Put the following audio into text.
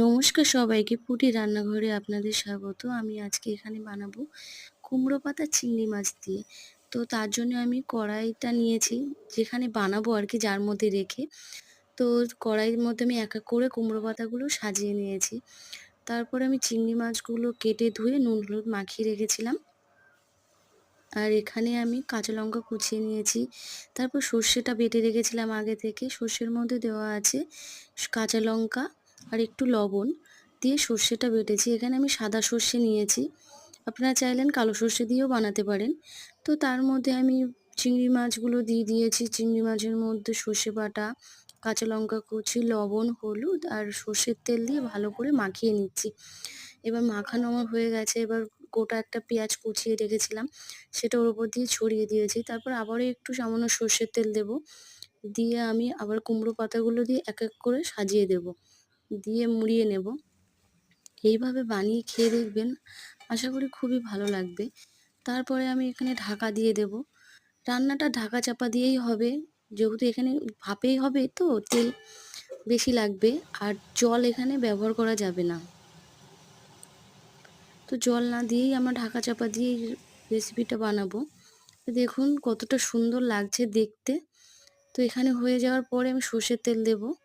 নমস্কার সবাইকে, পুটি রান্নাঘরে আপনাদের স্বাগত। আমি আজকে এখানে বানাবো কুমড়ো পাতা চিংড়ি মাছ দিয়ে। তো তার জন্য আমি কড়াইটা নিয়েছি, যেখানে বানাবো আর কি, যার মধ্যে রেখে। তো কড়াইয়ের মধ্যে আমি এক এক করে কুমড়ো পাতাগুলো সাজিয়ে নিয়েছি। তারপরে আমি চিংড়ি মাছগুলো কেটে ধুয়ে নুন হলুদ মাখিয়ে রেখেছিলাম। আর এখানে আমি কাঁচা লঙ্কা কুচিয়ে নিয়েছি। তারপর সর্ষেটা বেটে রেখেছিলাম আগে থেকে। সর্ষের মধ্যে দেওয়া আছে কাঁচা লঙ্কা আর একটু লবণ দিয়ে সর্ষেটা বেটেছি। এখানে আমি সাদা সর্ষে নিয়েছি। আপনারা চাইলেন কালো সর্ষে দিয়েও বানাতে পারেন। তো তার মধ্যে আমি চিংড়ি মাছগুলো দিয়ে দিয়েছি। চিংড়ি মাছের মধ্যে সর্ষে বাটা, কাঁচা লঙ্কা কুচি, লবণ, হলুদ আর সর্ষের তেল দিয়ে ভালো করে মাখিয়ে নিচ্ছি। এবার মাখানো আমার হয়ে গেছে। এবার গোটা একটা পেঁয়াজ কুচিয়ে রেখেছিলাম, সেটা ওর উপর দিয়ে ছড়িয়ে দিয়েছি। তারপর আবারও একটু সামান্য সর্ষের তেল দেব। দিয়ে আমি আবার কুমড়ো পাতাগুলো দিয়ে এক এক করে সাজিয়ে দেব, দিয়ে মুড়িয়ে নেব। এইভাবে বানিয়ে খেয়ে দেখবেন, আশা করি খুবই ভালো লাগবে। তারপরে আমি এখানে ঢাকা দিয়ে দেব। রান্নাটা ঢাকা চাপা দিয়েই হবে, যেহেতু এখানে ভাপেই হবে, তো তেল বেশি লাগবে। আর জল এখানে ব্যবহার করা যাবে না। তো জল না দিয়েই আমরা ঢাকা চাপা দিয়ে রেসিপিটা বানাবো। তো দেখুন কতটা সুন্দর লাগছে দেখতে। তো এখানে হয়ে যাওয়ার পরে আমি সর্ষের তেল দেব।